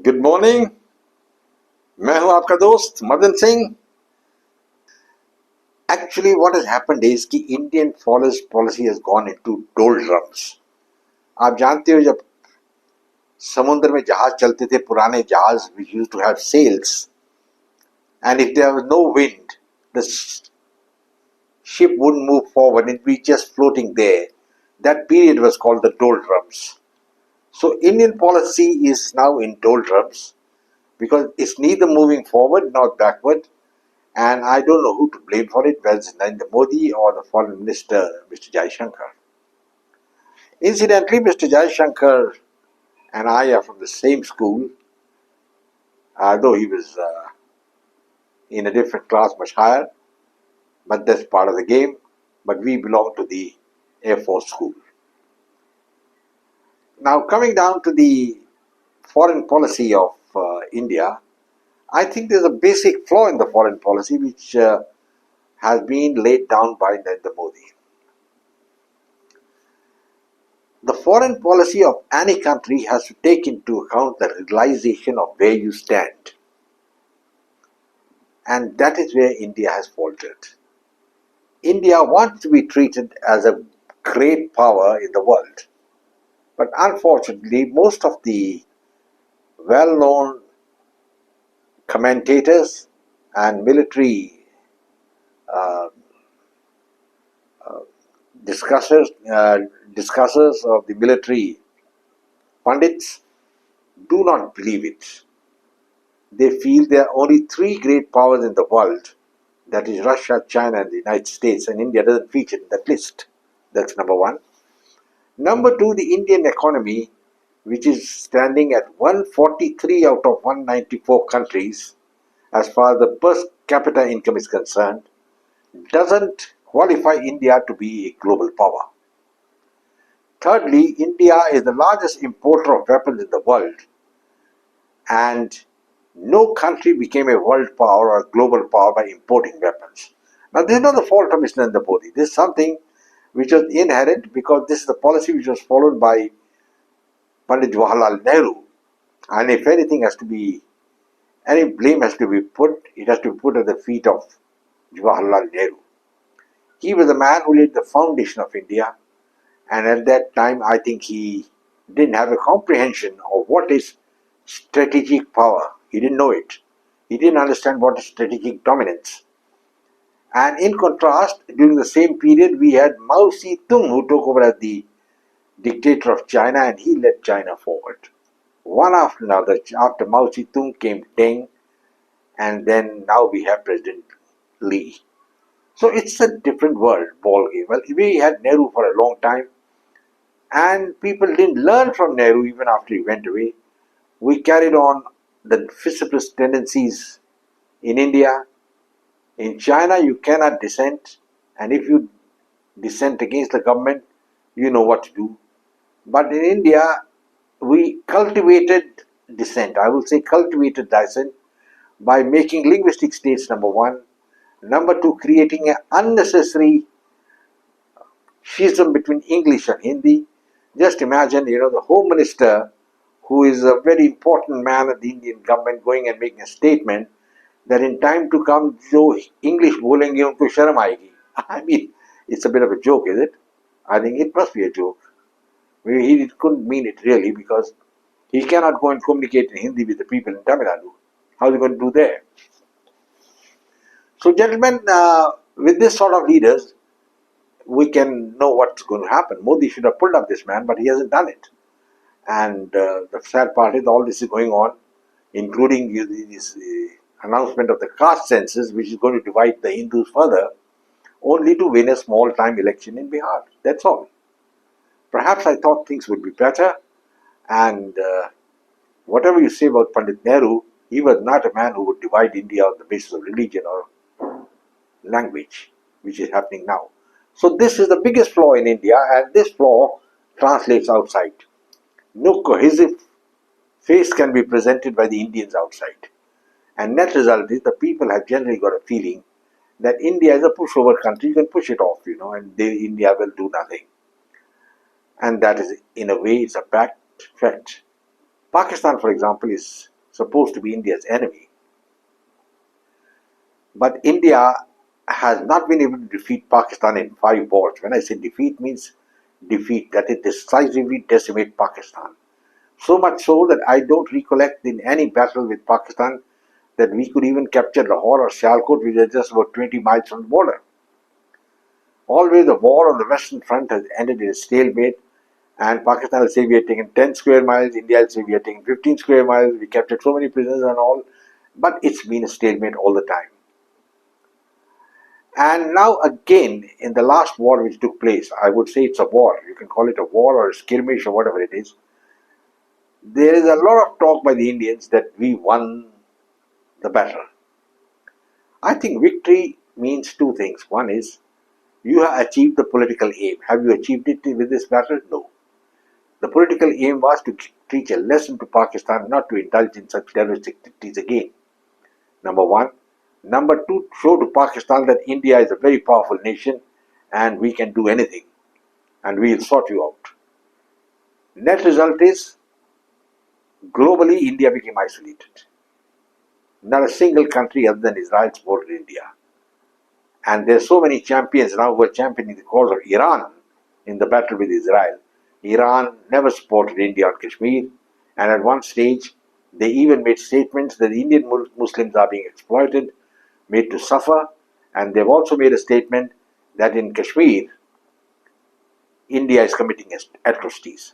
Good morning. मैं हूं आपका दोस्त Madan Singh. Actually what has happened is कि Indian forest policy has gone into doldrums. आप जानते हो, जब समुद्र में जहाज चलते थे, पुराने जहाज which used to have sails, and if there was no wind the ship wouldn't move forward, it'd be just floating there. That period was called the doldrums. So Indian policy is now in doldrums because it's neither moving forward nor backward. And I don't know who to blame for it, whether it's Narendra Modi or the Foreign Minister, Mr. Jaishankar. Incidentally, Mr. Jaishankar and I are from the same school, though he was in a different class, much higher, but that's part of the game. But we belong to the Air Force School. Now, coming down to the foreign policy of India, I think there's a basic flaw in the foreign policy which has been laid down by Narendra Modi. The foreign policy of any country has to take into account the realization of where you stand. And that is where India has faltered. India wants to be treated as a great power in the world. But unfortunately, most of the well-known commentators and military discussers of the military pundits do not believe it. They feel there are only three great powers in the world, that is Russia, China and the United States, and India doesn't feature in that list. That's number one. Number two, the Indian economy, which is standing at 143 out of 194 countries as far as the per capita income is concerned, doesn't qualify India to be a global power. Thirdly, India is the largest importer of weapons in the world, and no country became a world power or a global power by importing weapons. Now, this is not the fault of Mr. Narendra Modi. This is something which was inherent because this is the policy which was followed by Pandit Jawaharlal Nehru. And if anything has to be, any blame has to be put, it has to be put at the feet of Jawaharlal Nehru. He was the man who laid the foundation of India, and at that time I think he didn't have a comprehension of what is strategic power. He didn't know it. He didn't understand what is strategic dominance. And in contrast, during the same period, we had Mao Zedong, who took over as the dictator of China, and he led China forward. One after another, after Mao Zedong came Deng, and then now we have President Lee. So it's a different world, ball game. Well, we had Nehru for a long time, and people didn't learn from Nehru even after he went away. We carried on the vociferous tendencies in India. In China, you cannot dissent, and if you dissent against the government, you know what to do. But in India, we cultivated dissent. I will say cultivated dissent by making linguistic states, number one. Number two, creating an unnecessary schism between English and Hindi. Just imagine, the Home Minister, who is a very important man of the Indian government, going and making a statement that in time to come, jo English bolenge, unko sharam aayegi. I mean, it's a bit of a joke, is it? I think it must be a joke. Maybe he couldn't mean it really, because he cannot go and communicate in Hindi with the people in Tamil Nadu. How is he going to do there? So, gentlemen, with this sort of leaders, we can know what's going to happen. Modi should have pulled up this man, but he hasn't done it. And the sad part is all this is going on, including this announcement of the caste census, which is going to divide the Hindus further, only to win a small-time election in Bihar. That's all. Perhaps I thought things would be better, and whatever you say about Pandit Nehru, he was not a man who would divide India on the basis of religion or language, which is happening now. So this is the biggest flaw in India, and this flaw translates outside. No cohesive face can be presented by the Indians outside. And net result is the people have generally got a feeling that India is a pushover country. You can push it off, and India will do nothing. And that is, in a way, it's a fact. Pakistan, for example, is supposed to be India's enemy. But India has not been able to defeat Pakistan in 5 wars. When I say defeat, means defeat, that is decisively decimate Pakistan. So much so that I don't recollect in any battle with Pakistan that we could even capture Lahore or Sialkot, which are just about 20 miles from the border. Always the war on the Western Front has ended in a stalemate, and Pakistan will say we are taking 10 square miles, India will say we are taking 15 square miles, we captured so many prisoners and all, but it's been a stalemate all the time. And now again, in the last war which took place, I would say it's a war, you can call it a war or a skirmish or whatever it is, there is a lot of talk by the Indians that we won the battle. I think victory means two things. One is, you have achieved the political aim. Have you achieved it with this battle? No. The political aim was to teach a lesson to Pakistan not to indulge in such terroristic activities again. Number one. Number two, show to Pakistan that India is a very powerful nation and we can do anything and we will sort you out. Net result is, globally India became isolated. Not a single country other than Israel supported India. And there are so many champions now who are championing the cause of Iran in the battle with Israel. Iran never supported India or Kashmir, and at one stage they even made statements that the Indian Muslims are being exploited, made to suffer, and they've also made a statement that in Kashmir, India is committing atrocities.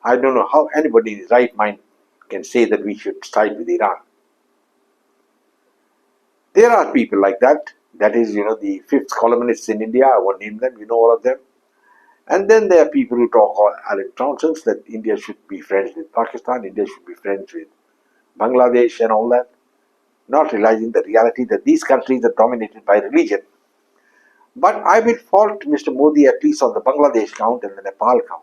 I don't know how anybody in his right mind can say that we should side with Iran. There are people like that. That is, the fifth columnists in India. I won't name them. You know all of them. And then there are people who talk all nonsense that India should be friends with Pakistan, India should be friends with Bangladesh and all that, not realizing the reality that these countries are dominated by religion. But I will fault Mr. Modi at least on the Bangladesh count and the Nepal count.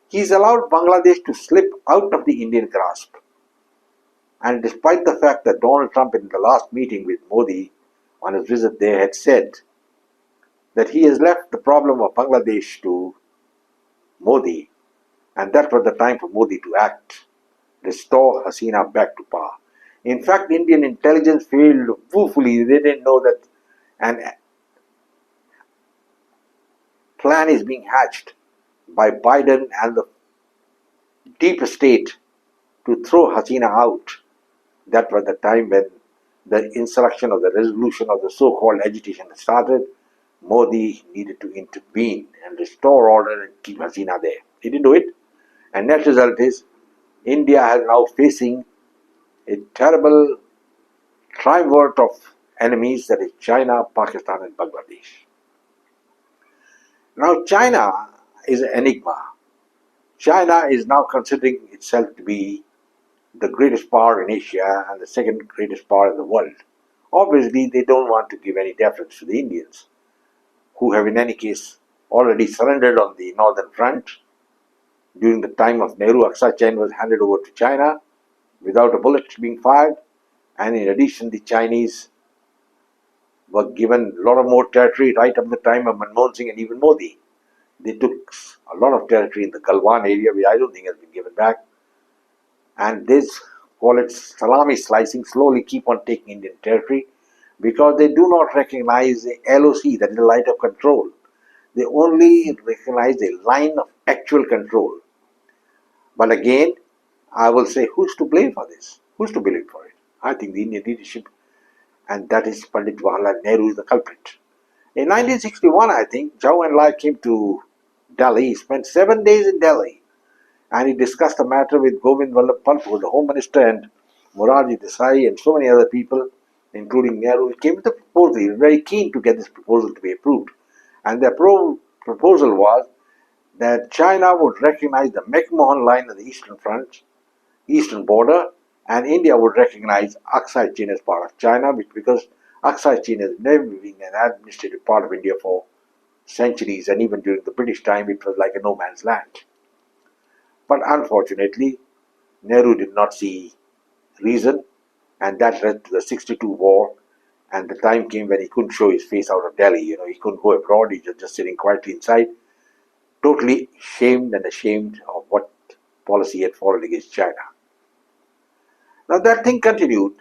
He's allowed Bangladesh to slip out of the Indian grasp. And despite the fact that Donald Trump in the last meeting with Modi on his visit there had said that he has left the problem of Bangladesh to Modi, and that was the time for Modi to act, restore Hasina back to power. In fact, Indian intelligence failed woefully. They didn't know that an plan is being hatched by Biden and the deep state to throw Hasina out. That was the time when the insurrection or the resolution of the so-called agitation started. Modi needed to intervene and restore order and keep Hasina there. He didn't do it. And net result is, India is now facing a terrible triumvirate of enemies, that is China, Pakistan and Bangladesh. Now China is an enigma. China is now considering itself to be the greatest power in Asia and the second greatest power in the world. Obviously, they don't want to give any deference to the Indians, who have in any case already surrendered on the northern front. During the time of Nehru, Aksai Chin was handed over to China without a bullet being fired, and in addition the Chinese were given a lot of more territory right up to the time of Manmohan Singh and even Modi. They took a lot of territory in the Galwan area, which I don't think has been given back. And this, call it salami slicing, slowly keep on taking Indian territory, because they do not recognize the LOC, that is the line of control. They only recognize the line of actual control. But again, I will say, who's to blame for this? Who's to blame for it? I think the Indian leadership, and that is Pandit Jawaharlal Nehru is the culprit. In 1961, I think, Zhou Enlai came to Delhi. He spent 7 days in Delhi, and he discussed the matter with Govind Vallabh Pant, who was the Home Minister, and Morarji Desai, and so many other people, including Nehru. He came with a proposal. He was very keen to get this proposal to be approved. And the proposal was that China would recognize the McMahon line of the Eastern Front, Eastern border, and India would recognize Aksai Chin as part of China, because Aksai Chin has never been an administrative part of India for centuries, and even during the British time it was like a no man's land. But unfortunately, Nehru did not see reason, and that led to the 62 war, and the time came when he couldn't show his face out of Delhi. He couldn't go abroad, he was just sitting quietly inside, totally shamed and ashamed of what policy he had followed against China. Now that thing continued,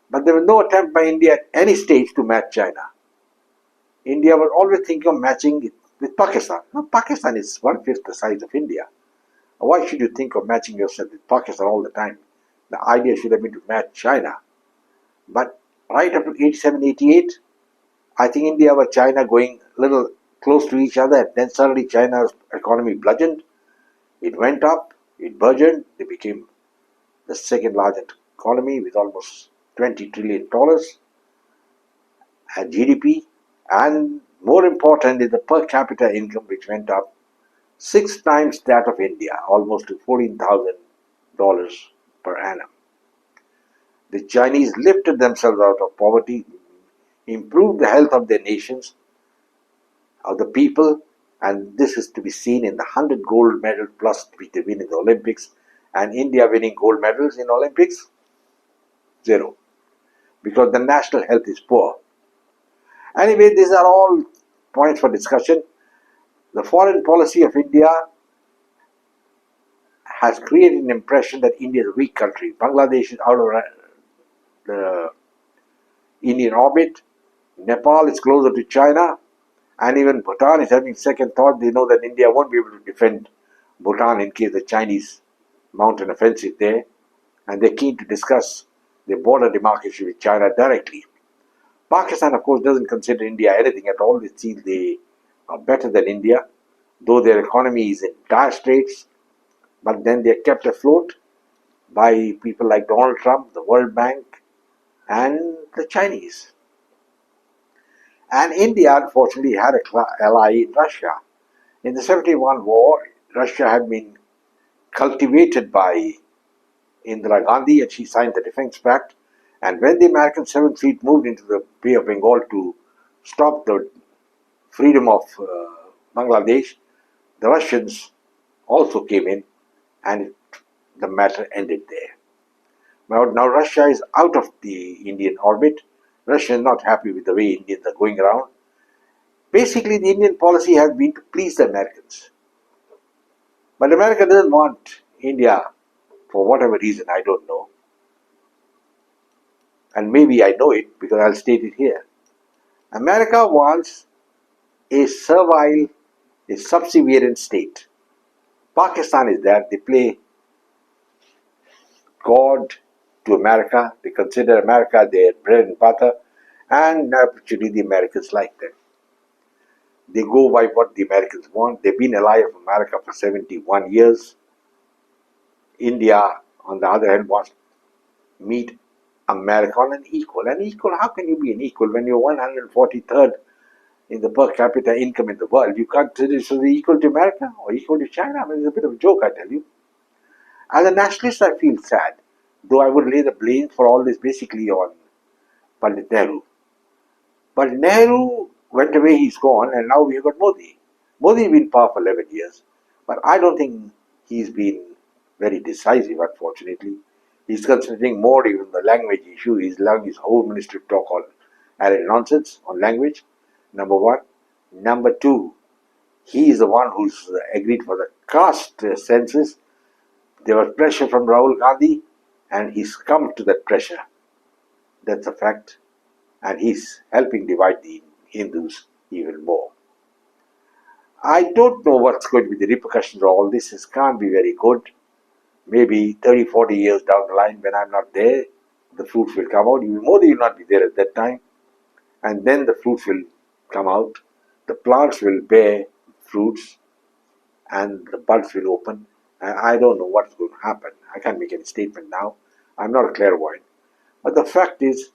but there was no attempt by India at any stage to match China. India was always thinking of matching it with Pakistan. Now Pakistan is one-fifth the size of India. Why should you think of matching yourself with Pakistan all the time? The idea should have been to match China. But right up to 87, 88, I think India was China going a little close to each other, and then suddenly China's economy bludgeoned. It went up, it burgeoned, they became the second largest economy with almost $20 trillion at GDP, and more important is the per capita income, which went up 6 times that of India, almost to $14,000 per annum. The Chinese lifted themselves out of poverty, improved the health of their nations, of the people, and this is to be seen in the 100 gold medals plus which they win in the Olympics. And India winning gold medals in Olympics? Zero. Because the national health is poor. Anyway, these are all points for discussion. The foreign policy of India has created an impression that India is a weak country. Bangladesh is out of the Indian orbit. Nepal is closer to China. And even Bhutan is having second thought. They know that India won't be able to defend Bhutan in case the Chinese mount an offensive there. And they're keen to discuss the border demarcation with China directly. Pakistan, of course, doesn't consider India anything at all. It seems they are better than India, though their economy is in dire straits. But then they're kept afloat by people like Donald Trump, the World Bank, and the Chinese. And India, unfortunately, had an ally in Russia. In the 71 war, Russia had been cultivated by Indira Gandhi, and she signed the Defense Pact. And when the American 7th Fleet moved into the Bay of Bengal to stop the freedom of Bangladesh, the Russians also came in, and the matter ended there. Now Russia is out of the Indian orbit. Russia is not happy with the way Indians are going around. Basically, the Indian policy has been to please the Americans. But America doesn't want India for whatever reason, I don't know. And maybe I know it because I'll state it here. America wants a servile, a subservient state. Pakistan is that. They play God to America. They consider America their bread and butter, and naturally the Americans like them. They go by what the Americans want. They've been ally of America for 71 years. India, on the other hand, wants to meet America on an equal. An equal, how can you be an equal when you're 143rd in the per capita income in the world? You can't consider yourself equal to America or equal to China. I mean, it's a bit of a joke, I tell you. As a nationalist, I feel sad, though I would lay the blame for all this basically on Pandit Nehru. But Nehru went away, he's gone, and now we've got Modi. Modi has been power for 11 years, but I don't think he's been very decisive, unfortunately. He's concentrating more even on the language issue. He's allowing his whole ministry to talk all nonsense on language, number one. Number two, he is the one who's agreed for the caste census. There was pressure from Rahul Gandhi, and he's come to that pressure. That's a fact. And he's helping divide the Hindus even more. I don't know what's going to be the repercussions of all this. It can't be very good. Maybe 30, 40 years down the line, when I'm not there, the fruits will come out. Even Modi will not be there at that time. And then the fruits will come out. The plants will bear fruits, and the buds will open. And I don't know what's going to happen. I can't make any statement now. I'm not a clairvoyant. But the fact is,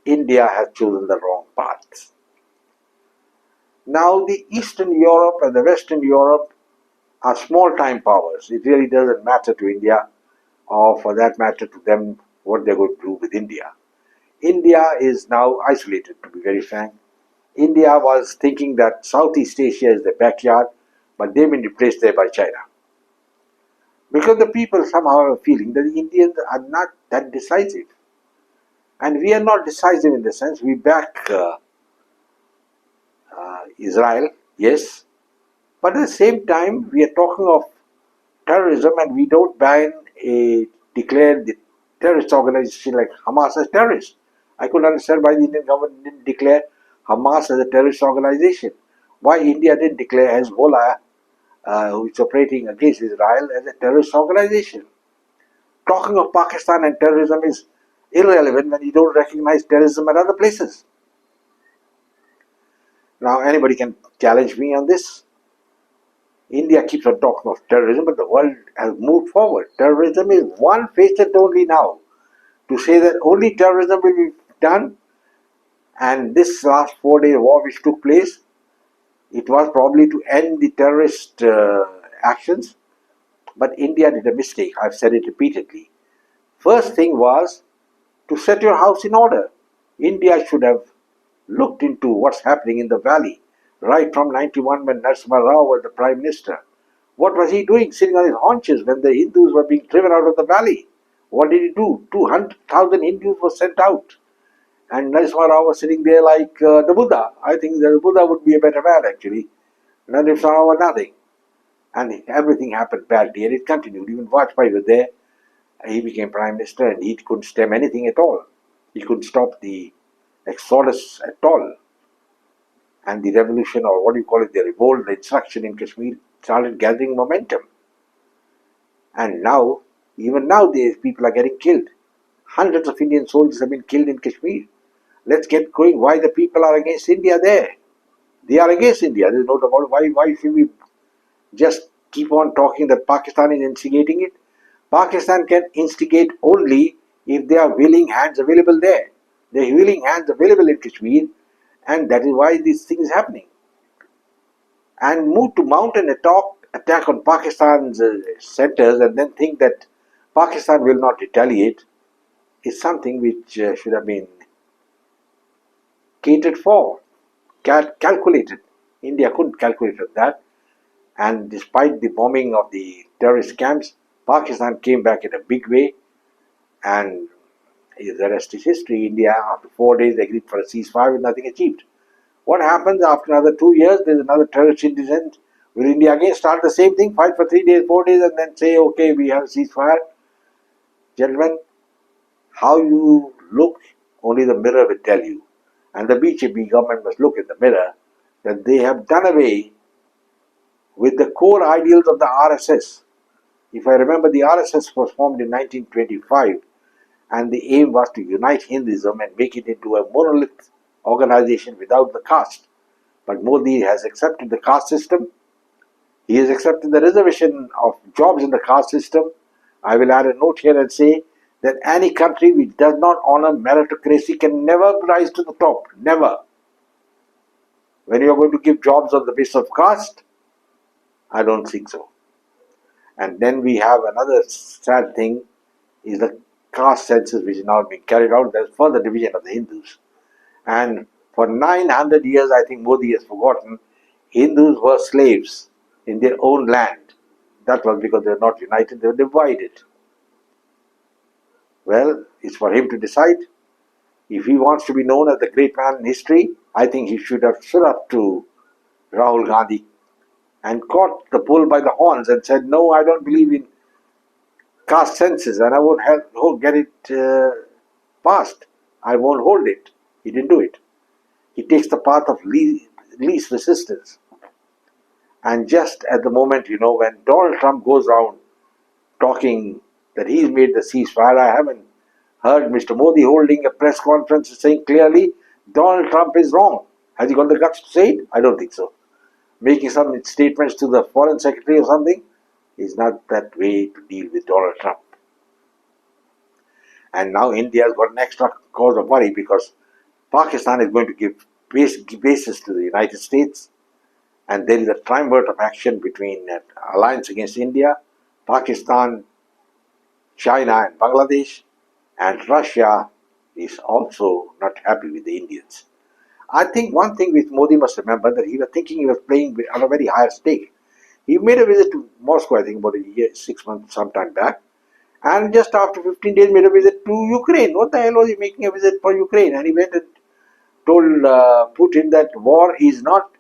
India has chosen the wrong path. Now, the Eastern Europe and the Western Europe are small-time powers. It really doesn't matter to India, or for that matter to them, what they're going to do with India. India is now isolated, to be very frank. India was thinking that Southeast Asia is their backyard, but they've been replaced there by China. Because the people somehow have a feeling that the Indians are not that decisive. And we are not decisive in the sense we back Israel, yes, but at the same time we are talking of terrorism, and we don't declare the terrorist organization like Hamas as terrorists. I couldn't understand why the Indian government didn't declare Hamas as a terrorist organization. Why India didn't declare Hezbollah, who is operating against Israel, as a terrorist organization. Talking of Pakistan and terrorism is irrelevant when you don't recognize terrorism at other places. Now, anybody can challenge me on this. India keeps on talking of terrorism, but the world has moved forward. Terrorism is one facet only now. To say that only terrorism will be done, and this last 4 day war which took place, it was probably to end the terrorist actions, but India did a mistake. I've said it repeatedly. First thing was to set your house in order. India should have looked into what's happening in the valley, right from 91 when Narasimha Rao was the Prime Minister. What was he doing sitting on his haunches when the Hindus were being driven out of the valley? What did he do? 200,000 Hindus were sent out. And Narasimha Rao was sitting there like the Buddha. I think the Buddha would be a better man actually. Narasimha Rao was nothing. And everything happened badly and it continued. Even Vajpayee was there. He became Prime Minister and he couldn't stem anything at all. He couldn't stop the exodus at all. And the revolution, or what do you call it, the revolt, the insurrection in Kashmir started gathering momentum. And now, even now, these people are getting killed. Hundreds of Indian soldiers have been killed in Kashmir. Let's get going. Why the people are against India there? They are against India. There's no doubt about it. Why should we just keep on talking that Pakistan is instigating it? Pakistan can instigate only if there are willing hands available there. There are willing hands available in Kashmir, and that is why this thing is happening. And mount an attack on Pakistan's centers and then think that Pakistan will not retaliate is something which should have been catered for, calculated. India couldn't calculate that. And despite the bombing of the terrorist camps, Pakistan came back in a big way, and the rest is history. India, after 4 days, agreed for a ceasefire with nothing achieved. What happens after another 2 years? There's another terrorist incident. Will India again start the same thing, fight for 3 days, 4 days, and then say, okay, we have a ceasefire? Gentlemen, how you look, only the mirror will tell you. And the BJP government must look in the mirror that they have done away with the core ideals of the RSS. If I remember, the RSS was formed in 1925, and the aim was to unite Hinduism and make it into a monolith organization without the caste. But Modi has accepted the caste system. He has accepted the reservation of jobs in the caste system. I will add a note here and say that any country which does not honor meritocracy can never rise to the top. Never. When you are going to give jobs on the basis of caste, I don't think so. And then we have another sad thing, is the caste census which is now being carried out. There's further division of the Hindus. And for 900 years, I think Modi has forgotten, Hindus were slaves in their own land. That was because they were not united, they were divided. Well, it's for him to decide. If he wants to be known as the great man in history, I think he should have stood up to Rahul Gandhi and caught the bull by the horns and said, no, I don't believe in caste census and I won't get it passed. I won't hold it. He didn't do it. He takes the path of least resistance. And just at the moment, when Donald Trump goes around talking that he's made the ceasefire, I haven't heard Mr. Modi holding a press conference saying clearly Donald Trump is wrong. Has he got the guts to say it? I don't think so. Making some statements to the foreign secretary or something is not that way to deal with Donald Trump. And now India has got an extra cause of worry because Pakistan is going to give bases to the United States, and there is a triumvirate of action between alliance against India, Pakistan, China and Bangladesh, and Russia is also not happy with the Indians. I think one thing which Modi must remember, that he was thinking he was playing on a very high stake. He made a visit to Moscow, I think about a year, 6 months, sometime back, and just after 15 days made a visit to Ukraine. What the hell was he making a visit for Ukraine? And he went and told Putin that war is not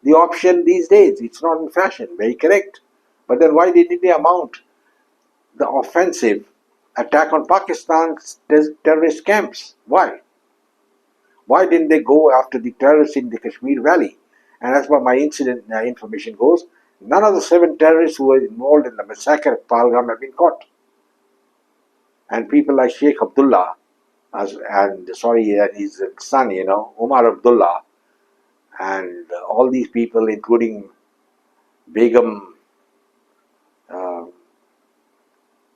the option these days. It's not in fashion. Very correct. But then why did India mount the offensive attack on Pakistan's terrorist camps. Why? Why didn't they go after the terrorists in the Kashmir Valley? And as per my incident information goes, none of the 7 terrorists who were involved in the massacre at Pahalgam have been caught. And people like Sheikh Abdullah and his son, Umar Abdullah, and all these people, including Begum, uh,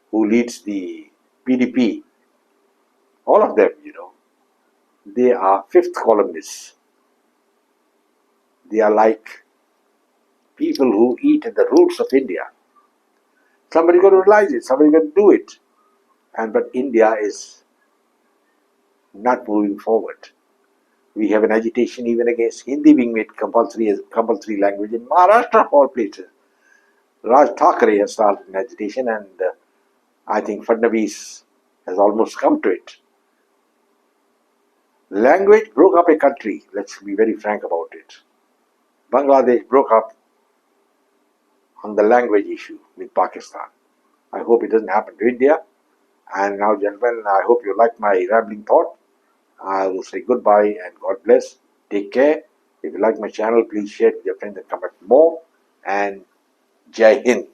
who leads the PDP, all of them, they are fifth columnists. They are like people who eat at the roots of India. Somebody got to realize it, somebody got to do it. But India is not moving forward. We have an agitation even against Hindi being made compulsory as compulsory language in Maharashtra, of all places. Raj Thackeray has started an agitation, and I think Fadnavis has almost come to it. Language broke up a country. Let's be very frank about it. Bangladesh broke up on the language issue with Pakistan. I hope it doesn't happen to India. And now, gentlemen, I hope you like my rambling thought. I will say goodbye and God bless. Take care. If you like my channel, please share it with your friends and comment more. And Jai Hind.